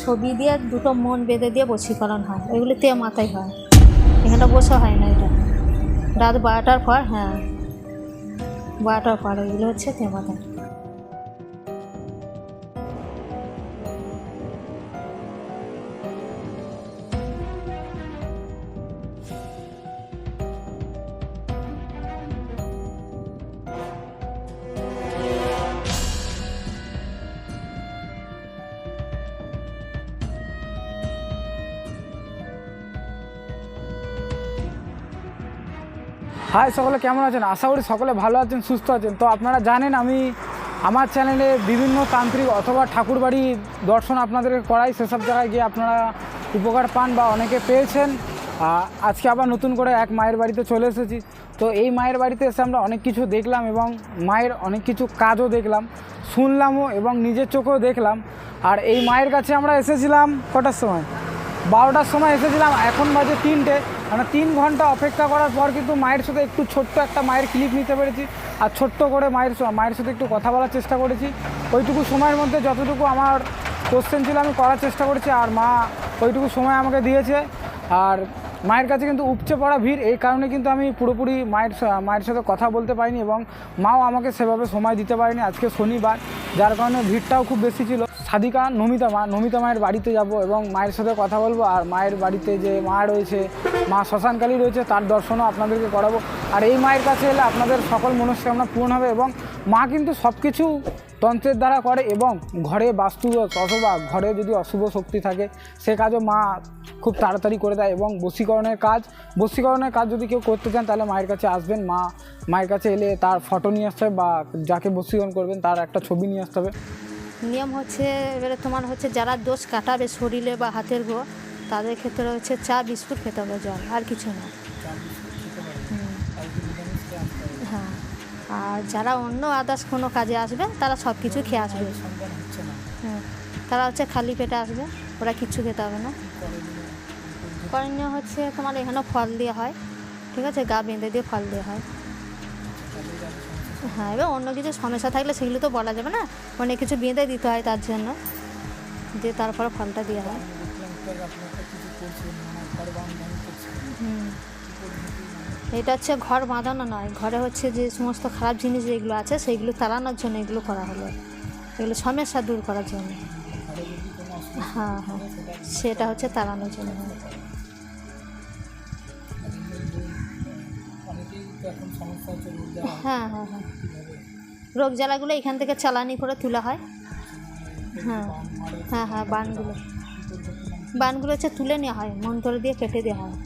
ছবি দিয়ে দুটো মন বেঁধে দিয়ে বশীকরণ হয়, এগুলো মাথায় হয়, এখানে বসে হয় না। এটা রাত 12টার পর, হ্যাঁ 12টার পর এগুলো হচ্ছে মাথায়। হাই সকলে, কেমন আছেন? আশা করি সকলে ভালো আছেন, সুস্থ আছেন। তো আপনারা জানেন আমি আমার চ্যানেলে বিভিন্ন তান্ত্রিক অথবা ঠাকুরবাড়ি দর্শন আপনাদেরকে করাই, সেসব জায়গায় গিয়ে আপনারা উপকার পান বা অনেকে পেয়েছেন। আজকে আবার নতুন করে এক মায়ের বাড়িতে চলে এসেছি। তো এই মায়ের বাড়িতে এসে আমরা অনেক কিছু দেখলাম এবং মায়ের অনেক কিছু কাজও দেখলাম, শুনলামও এবং নিজের চোখেও দেখলাম। আর এই মায়ের কাছে আমরা এসেছিলাম কটার সময়? 12টার সময় এসেছিলাম, এখন বাজে 3টে। মানে 3 ঘন্টা অপেক্ষা করার পর কিন্তু মায়ের সাথে একটু ছোট্ট একটা মায়ের ক্লিপ নিতে পেরেছি আর ছোট্ট করে মায়ের সাথে একটু কথা বলার চেষ্টা করেছি। ওইটুকু সময়ের মধ্যে যতটুকু আমার কোশ্চেন ছিল আমি করার চেষ্টা করেছি, আর মা ওইটুকু সময় আমাকে দিয়েছে। আর মায়ের কাছে কিন্তু উপচে পড়া ভিড়, এই কারণে কিন্তু আমি পুরোপুরি মায়ের সাথে কথা বলতে পারিনি এবং মাও আমাকে সেভাবে সময় দিতে পারেনি। আজকে শনিবার, যার কারণে ভিড়টাও খুব বেশি ছিল। সাদিকা নমিতা মায়ের বাড়িতে যাব এবং মায়ের সাথে কথা বলবো। আর মায়ের বাড়িতে যে মা রয়েছে, মা শ্মশানকালী রয়েছে, তার দর্শনও আপনাদেরকে করাবো। আর এই মায়ের কাছে এলে আপনাদের সকল মনস্কামনা পূরণ হবে এবং মা কিন্তু সব কিছু তন্ত্রের দ্বারা করে এবং ঘরে বাস্তু অথবা ঘরে যদি অশুভ শক্তি থাকে সে কাজও মা খুব তাড়াতাড়ি করে দেয়। এবং বশীকরণের কাজ যদি কেউ করতে চান তাহলে মায়ের কাছে আসবেন। মায়ের কাছে এলে তার ফটো নিয়ে আসতে হবে বা যাকে বশীকরণ করবেন তার একটা ছবি নিয়ে আসতে হবে। নিয়ম হচ্ছে এবারে তোমার হচ্ছে যারা দোষ কাটাবে শরীরে বা হাতের গো, তাদের ক্ষেত্রে হচ্ছে চা বিস্কুট খেতে হবে, জল, আর কিছু না। হ্যাঁ, আর যারা অন্য আদার্স কোনো কাজে আসবে তারা সব কিছু খেয়ে আসবে। হ্যাঁ, তারা হচ্ছে খালি পেটে আসবে, ওরা কিচ্ছু খেতে হবে না। করণীয় হচ্ছে তোমার এখানে ফল দেওয়া হয়, ঠিক আছে, গা বেঁধে দিয়ে ফল দেওয়া হয়। হ্যাঁ, এবার অন্য কিছু সমস্যা থাকলে সেগুলো তো বলা যাবে না, অনেক কিছু বেঁধে দিতে হয় তার জন্য, দিয়ে তারপরে ফলটা দেওয়া হয়। এটা হচ্ছে ঘর বাঁধানো নয়, ঘরে হচ্ছে যে সমস্ত খারাপ জিনিস যেগুলো আছে সেইগুলো তাড়ানোর জন্য এগুলো করা হলো, এগুলো সমস্যা দূর করার জন্য। হ্যাঁ হ্যাঁ, সেটা হচ্ছে তাড়ানোর জন্য। হ্যাঁ হ্যাঁ হ্যাঁ, রোগ জ্বালাগুলো এখান থেকে চালানি করে তোলা হয়। হ্যাঁ হ্যাঁ হ্যাঁ, বানগুলো হচ্ছে তুলে নেওয়া হয়, মন্ত্র দিয়ে কেটে দেওয়া হয়।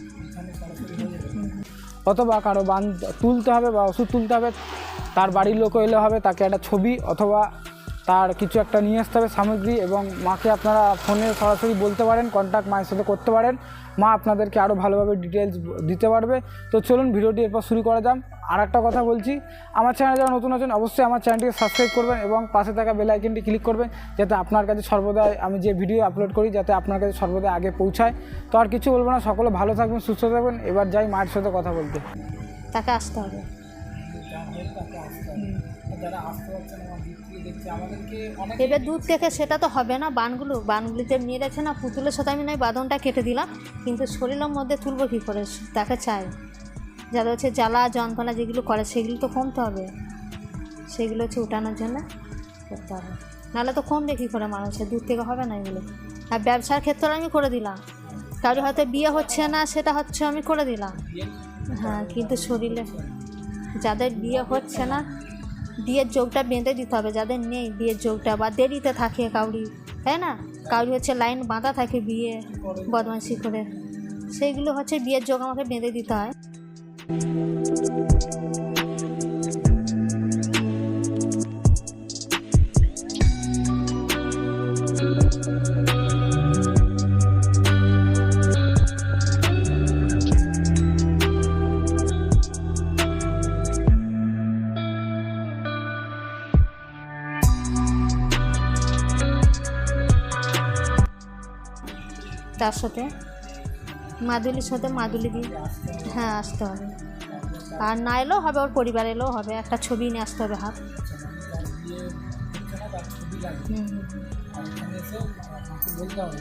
অথবা কারো বান তুলতে হবে বা ওষুধ তুলতে হবে, তার বাড়ির লোক এলে হবে, তাকে একটা ছবি অথবা তার কিছু একটা নিয়ে আসতে হবে সামগ্রী। এবং মাকে আপনারা ফোনে সরাসরি বলতে পারেন, কন্ট্যাক্ট মায়ের সাথে করতে পারেন, মা আপনাদেরকে আরও ভালোভাবে ডিটেলস দিতে পারবে। তো চলুন ভিডিওটি এরপর শুরু করা যাক। আর একটা কথা বলছি, আমার চ্যানেলে যারা নতুন আছেন অবশ্যই আমার চ্যানেলটিকে সাবস্ক্রাইব করবেন এবং পাশে থাকা বেল আইকনটি ক্লিক করবেন, যাতে আপনার কাছে সর্বদাই আমি যে ভিডিও আপলোড করি যাতে আপনার কাছে সর্বদাই আগে পৌঁছায়। তো আর কিছু বলবো না, সকলে ভালো থাকবেন, সুস্থ থাকবেন। এবার যাই মায়ের সাথে কথা বলতে। তাকে আসতে হবে। এবার দূর থেকে সেটা তো হবে না, বানগুলিতে নিয়ে যাচ্ছে না, পুতুলের সাথে আমি নয় বাঁধনটা কেটে দিলাম, কিন্তু শরীরের মধ্যে তুলবো কী করে? তাকে চাই যাদের হচ্ছে জ্বালা যন্ত্রণা যেগুলো করে সেগুলো তো কমতে হবে, সেগুলো হচ্ছে উঠানোর জন্য করতে হবে, নাহলে তো কমবে কী করে মানুষের? দূর থেকে হবে না এগুলো। আর ব্যবসার ক্ষেত্রে আমি করে দিলাম, কারো হয়তো বিয়ে হচ্ছে না, সেটা হচ্ছে আমি করে দিলাম। হ্যাঁ, কিন্তু শরীরে যাদের বিয়ে হচ্ছে না বিয়ের যোগটা বেঁধে দিতে হবে, যাদের নেই বিয়ের যোগটা বা দেরিতে থাকে কাউরি, তাই না, কাউরি হচ্ছে লাইন বাঁধা থাকে বিয়ে বদমাইশি করে, সেইগুলো হচ্ছে বিয়ের যোগ আমাকে বেঁধে দিতে হয়। তার সাথে মাদুলির সাথে মাদুলি দিই, হ্যাঁ আসতে হবে। আর না এলেও হবে, ওর পরিবার এলেও হবে, একটা ছবি নিয়ে আসতে হবে হাত।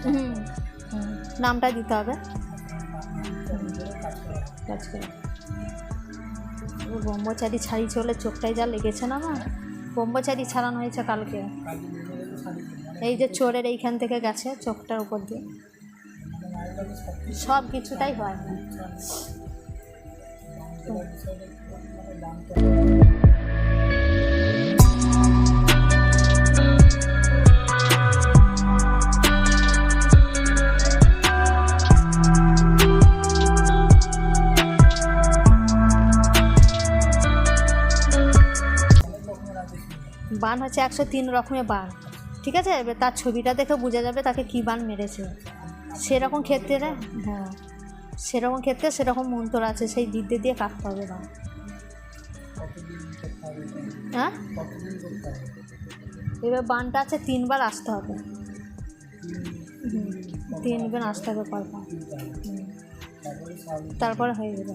হুম হুম, নামটা দিতে হবে। কাজ করে ব্রহ্মচারী ছাড়ি চলে চোখটায় যা লেগেছে না আমার, ব্রহ্মচারী ছাড়ানো হয়েছে কালকে, এই যে চোরের এইখান থেকে গেছে চোখটার উপর দিয়ে, সব কিছুটাই হয়। বান হচ্ছে 103 রকমের বান, ঠিক আছে? এবার তার ছবিটা দেখে বোঝা যাবে তাকে কী বান মেরেছে। সেরকম ক্ষেত্রে হ্যাঁ, সেরকম ক্ষেত্রে সেরকম মন্ত্র আছে, সেই বিদ্যে দিয়ে কাটতে হবে বান। হ্যাঁ, এবার বানটা আছে 3 বার আসতে হবে। 3 বার আসতে হবে পরপর, তারপরে হয়ে যাবে।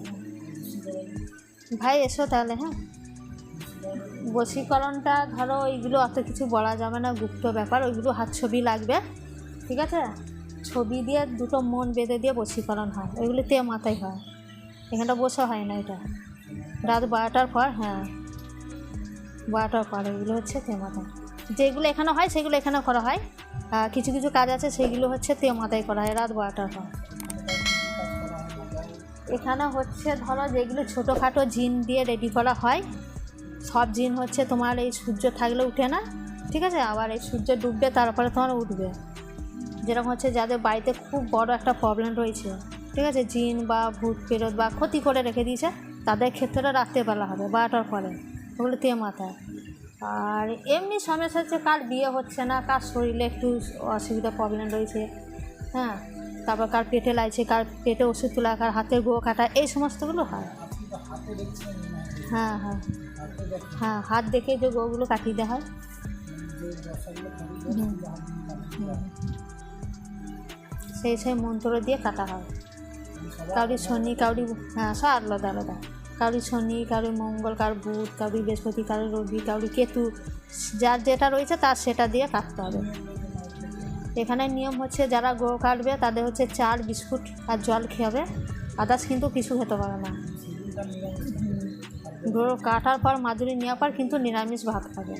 ভাই এসো তাহলে। হ্যাঁ, বশীকরণটা ধরো ওইগুলো অত কিছু বলা যাবে না, গুপ্ত ব্যাপার। ওইগুলো হাত ছবি লাগবে, ঠিক আছে? ছবি দিয়ে দুটো মন বেঁধে দিয়ে বশীকরণ হয়, ওইগুলো মাথায় হয়, এখানটা বসে হয় না। এটা রাত 12টার পর, হ্যাঁ 12টার পর এগুলো হচ্ছে মাথায়। যেগুলো এখানে হয় সেগুলো এখানে করা হয়, কিছু কিছু কাজ আছে সেগুলো হচ্ছে মাথায় করা হয় রাত 12টার পর। এখানে হচ্ছে ধরো যেগুলো ছোটোখাটো জিন দিয়ে রেডি করা হয়, সব জিন হচ্ছে তোমার এই সূর্য থাকলে উঠে না, ঠিক আছে? আবার এই সূর্য ডুববে তারপরে তোমার উঠবে। যেরকম হচ্ছে যাদের বাড়িতে খুব বড় একটা প্রবলেম রয়েছে, ঠিক আছে, জিন বা ভূত প্রেরত বা ক্ষতি করে রেখে দিয়েছে, তাদের ক্ষেত্রে রাত্রেবেলা হবে 12টার পরে, ওগুলো মাথায়। আর এমনি সমস্যা হচ্ছে কার বিয়ে হচ্ছে না, কার শরীরে একটু অসুবিধা প্রবলেম রয়েছে, হ্যাঁ, তারপর কার পেটে লাগছে, কার পেটে ওষুধ তোলা, কার হাতে গো কাটা, এই সমস্তগুলো হয়। হ্যাঁ হ্যাঁ হ্যাঁ, হাত দেখে যে গোগুলো কাটিয়ে দেওয়া হয়। সেই মন্ত্র দিয়ে কাটা হয়। কাউরি শনি, কাউরি, হ্যাঁ সব আলাদা আলাদা, কাউরি শনি, কাউরি মঙ্গল, কার বুধ, কাউরি বৃহস্পতি, কাউরি রবি, কাউরি কেতু, যার যেটা রয়েছে তার সেটা দিয়ে কাটতে হবে। এখানে নিয়ম হচ্ছে যারা গো কাটবে তাদের হচ্ছে চাল, বিস্কুট আর জল খেয়ে হবে, আদার্স কিন্তু কিছু খেতে পারে না। গো কাটার পর মাদুরি নেওয়ার পর কিন্তু নিরামিষ ভাত খাবে,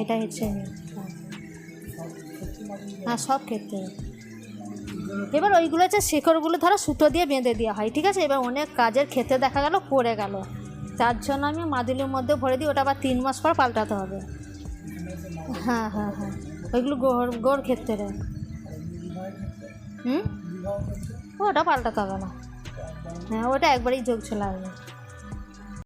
এটাই হচ্ছে নিয়ম। হ্যাঁ, সব ক্ষেত্রে। এবার ওইগুলো হচ্ছে শিকড়গুলো ধরো সুতো দিয়ে বেঁধে দেওয়া হয়, ঠিক আছে? এবার অনেক কাজের ক্ষেত্রে দেখা গেল পড়ে গেল, তার জন্য আমি মাদুলির মধ্যে ভরে দিই, ওটা আবার 3 মাস পর পাল্টাতে হবে। হ্যাঁ হ্যাঁ হ্যাঁ, ওইগুলো গোর ক্ষেত্রে। ওটা পাল্টাতে হবে না, হ্যাঁ ওটা একবারেই যোগ চলে আসবে।